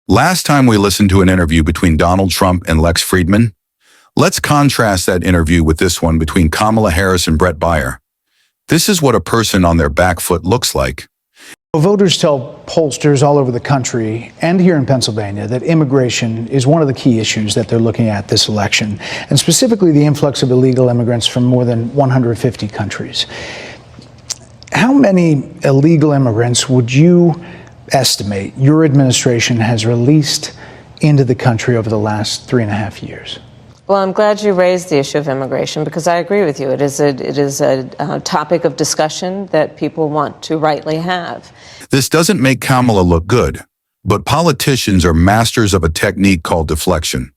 Last time we listened to an interview between Donald Trump and Lex Friedman. Let's contrast that interview with this one between Kamala Harris and Bret Baier. This is what a person on their back foot looks like. Voters tell pollsters all over the country and here in Pennsylvania that immigration is one of the key issues that they're looking at this election, and specifically the influx of illegal immigrants from more than 150 countries. How many illegal immigrants would you estimate your administration has released into the country over the last 3.5 years? Well, I'm glad you raised the issue of immigration because I agree with you. It is a topic of discussion that people want to rightly have. This doesn't make Kamala look good, but politicians are masters of a technique called deflection.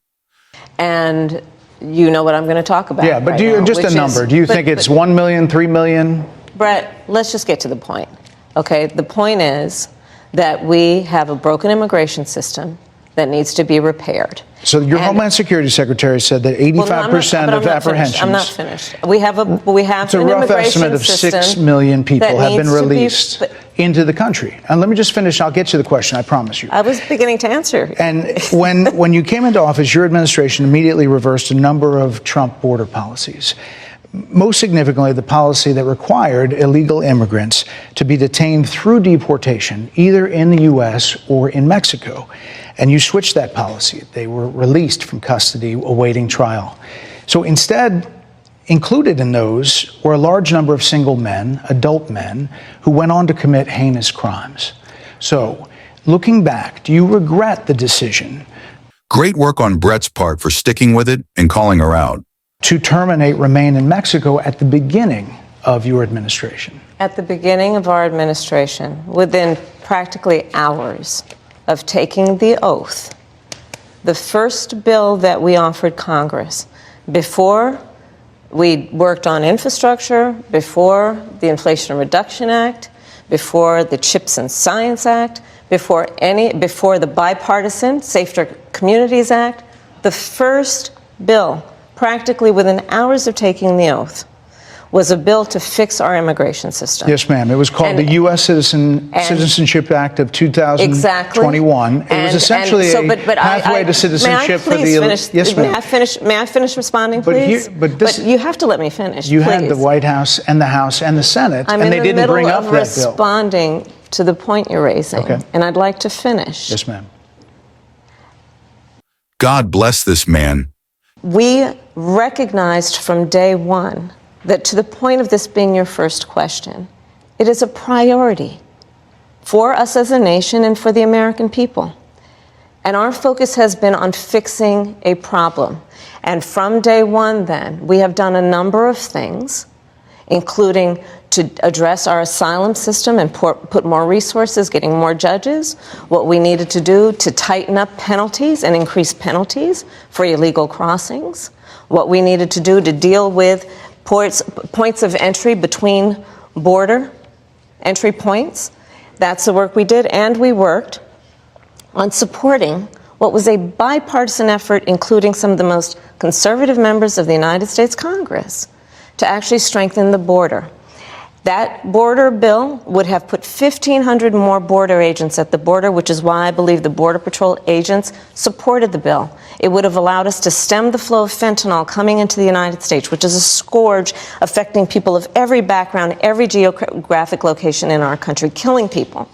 And you know what I'm going to talk about. Yeah, but right do you now, just a number? Do you think it's 1 million, 3 million? Brett, let's just get to the point. Okay, the point is that we have a broken immigration system that needs to be repaired. So your Homeland Security Secretary said that 85% of apprehensions. I'm not finished. We have it's a rough estimate of 6 million people have been released into the country. And let me just finish. I'll get to the question. I promise you. I was beginning to answer. And when you came into office, your administration immediately reversed a number of Trump border policies. Most significantly, the policy that required illegal immigrants to be detained through deportation, either in the U.S. or in Mexico. And you switched that policy. They were released from custody awaiting trial. So instead, included in those were a large number of single men, adult men, who went on to commit heinous crimes. So, looking back, do you regret the decision? Great work on Bret's part for sticking with it and calling her out. To terminate Remain in Mexico at the beginning of your administration? At the beginning of our administration, within practically hours of taking the oath, the first bill that we offered Congress, before we worked on infrastructure, before the Inflation Reduction Act, before the Chips and Science Act, before the bipartisan Safer Communities Act, the first bill, practically within hours of taking the oath, was a bill to fix our immigration system. Yes, ma'am. It was called the U.S. Citizenship Act of 2021. Exactly. It was essentially a pathway to citizenship for the... Yes, ma'am. May I finish responding, please? But you have to let me finish, You had the White House and the House and the Senate, and they didn't bring up that bill. I'm in the middle of responding to the point you're raising, and I'd like to finish. Yes, ma'am. God bless this man. We recognized from day one that, to the point of this being your first question, it is a priority for us as a nation and for the American people. And our focus has been on fixing a problem. And from day one, then, we have done a number of things, including to address our asylum system and put more resources, getting more judges, what we needed to do to tighten up penalties and increase penalties for illegal crossings, what we needed to do to deal with points of entry between border entry points. That's the work we did, and we worked on supporting what was a bipartisan effort, including some of the most conservative members of the United States Congress, to actually strengthen the border. That border bill would have put 1,500 more border agents at the border, which is why I believe the Border Patrol agents supported the bill. It would have allowed us to stem the flow of fentanyl coming into the United States, which is a scourge affecting people of every background, every geographic location in our country, killing people.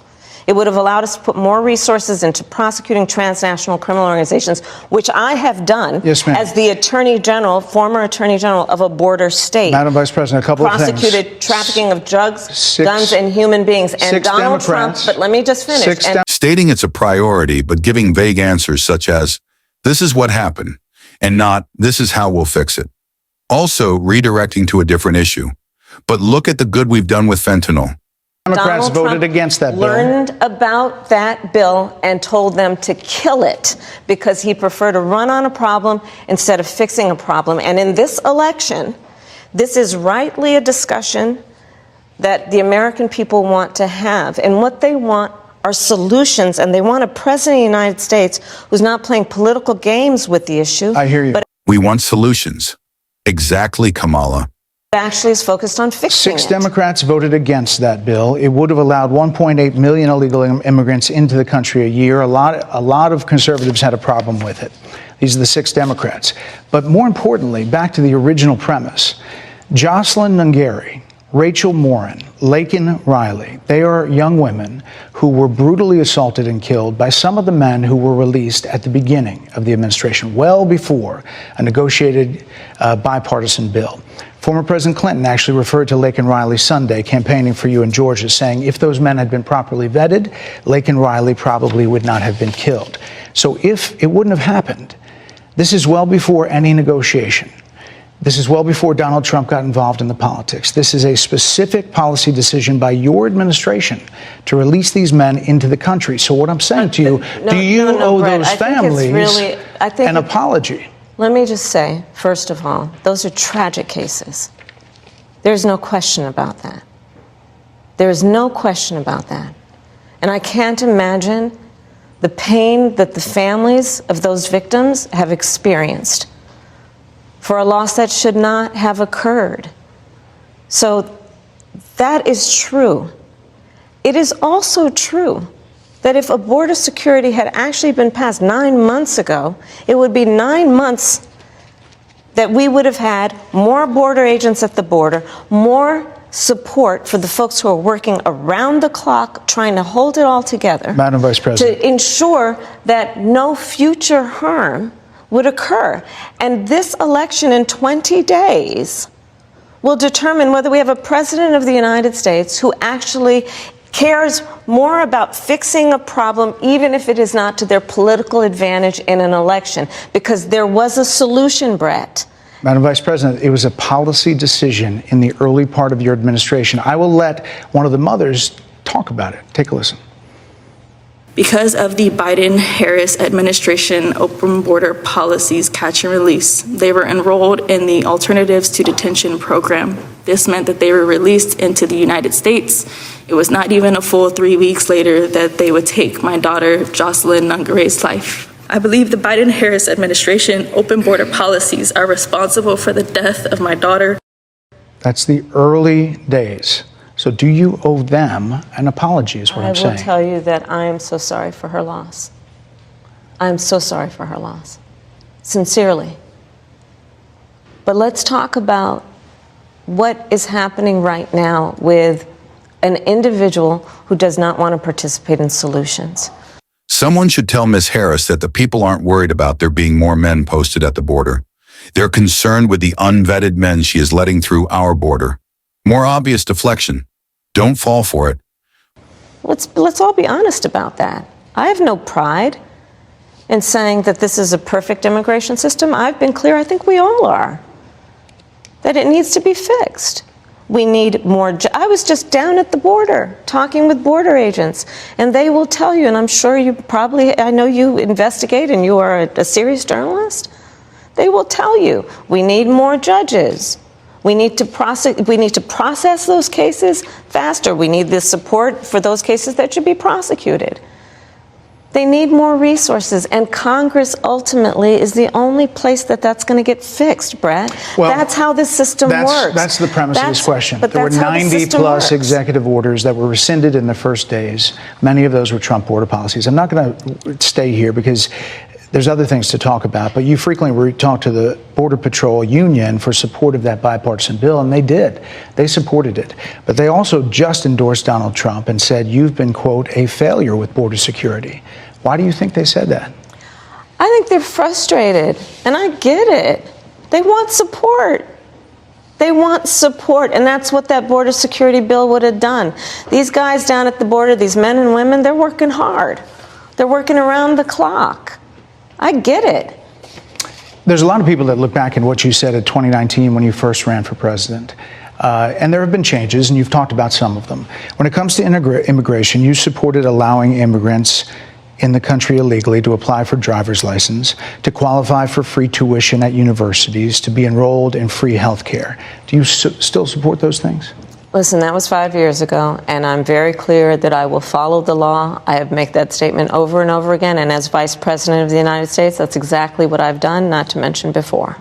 It would have allowed us to put more resources into prosecuting transnational criminal organizations, which I have done as the Attorney General, former Attorney General of a border state. Madam Vice President, a couple of things. Prosecuted trafficking of drugs, guns, and human beings. And Donald Trump, but let me just finish. Stating it's a priority, but giving vague answers such as, this is what happened, and not, this is how we'll fix it. Also redirecting to a different issue. But look at the good we've done with fentanyl. Democrats voted against that bill. Learned about that bill and told them to kill it because he preferred to run on a problem instead of fixing a problem. And in this election, this is rightly a discussion that the American people want to have. And what they want are solutions, and they want a president of the United States who's not playing political games with the issue. I hear you. We want solutions. Exactly, Kamala. actually is focused on fixing it. 6 Democrats voted against that bill. It would have allowed 1.8 million illegal immigrants into the country a year. A lot of conservatives had a problem with it. These are the 6 Democrats. But more importantly, back to the original premise, Jocelyn Nungari, Rachel Morin, Laken Riley, they are young women who were brutally assaulted and killed by some of the men who were released at the beginning of the administration, well before a negotiated bipartisan bill. Former President Clinton actually referred to Laken Riley Sunday, campaigning for you in Georgia, saying if those men had been properly vetted, Laken Riley probably would not have been killed. So if it wouldn't have happened, this is well before any negotiation. This is well before Donald Trump got involved in the politics. This is a specific policy decision by your administration to release these men into the country. So what I'm saying to you, do you owe Bret, those families an apology? Let me just say, first of all, those are tragic cases. There's no question about that. There is no question about that. And I can't imagine the pain that the families of those victims have experienced for a loss that should not have occurred. So that is true. It is also true that if a border security had actually been passed 9 months ago, it would be 9 months that we would have had more border agents at the border, more support for the folks who are working around the clock trying to hold it all together. Madam Vice President. To ensure that no future harm would occur. And this election in 20 days will determine whether we have a president of the United States who actually cares more about fixing a problem, even if it is not to their political advantage in an election, because there was a solution, Bret. Madam Vice President, it was a policy decision in the early part of your administration. I will let one of the mothers talk about it. Take a listen. Because of the Biden-Harris administration open border policies catch and release, they were enrolled in the Alternatives to Detention program. This meant that they were released into the United States. It was not even a full 3 weeks later that they would take my daughter, Jocelyn Nungari's life. I believe the Biden-Harris administration open border policies are responsible for the death of my daughter. That's the early days. So do you owe them an apology is what I'm saying. I will tell you that I am so sorry for her loss. I am so sorry for her loss. Sincerely. But let's talk about what is happening right now with an individual who does not want to participate in solutions. Someone should tell Ms. Harris that the people aren't worried about there being more men posted at the border. They're concerned with the unvetted men she is letting through our border. More obvious deflection. Don't fall for it. Let's all be honest about that. I have no pride in saying that this is a perfect immigration system. I've been clear, I think we all are, that it needs to be fixed. We need more. I was just down at the border talking with border agents, and they will tell you, and I'm sure you probably, I know you investigate and you are a serious journalist, they will tell you we need more judges. We need to process those cases faster. We need the support for those cases that should be prosecuted. They need more resources, and Congress ultimately is the only place that that's going to get fixed, Bret. Well, that's how this system works. That's the premise of this question. But there were 90-plus works. executive orders that were rescinded in the first days. Many of those were Trump border policies. I'm not going to stay here because there's other things to talk about, but you frequently talk to the Border Patrol Union for support of that bipartisan bill, and they did. They supported it. But they also just endorsed Donald Trump and said, you've been, quote, a failure with border security. Why do you think they said that? I think they're frustrated, and I get it. They want support. They want support, and that's what that border security bill would have done. These guys down at the border, these men and women, they're working hard. They're working around the clock. I get it. There's a lot of people that look back at what you said in 2019 when you first ran for president. And there have been changes, and you've talked about some of them. When it comes to immigration, you supported allowing immigrants in the country illegally to apply for driver's license, to qualify for free tuition at universities, to be enrolled in free health care. Do you still support those things? Listen, that was 5 years ago, and I'm very clear that I will follow the law. I have made that statement over and over again, and as Vice President of the United States, that's exactly what I've done, not to mention before.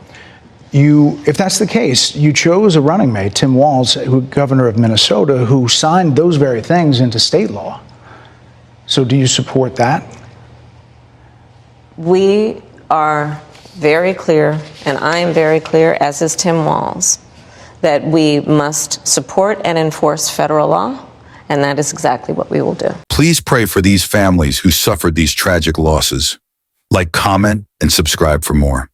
If that's the case, you chose a running mate, Tim Walz, governor of Minnesota, who signed those very things into state law. So do you support that? We are very clear, and I am very clear, as is Tim Walz, that we must support and enforce federal law, and that is exactly what we will do. Please pray for these families who suffered these tragic losses. Like, comment, and subscribe for more.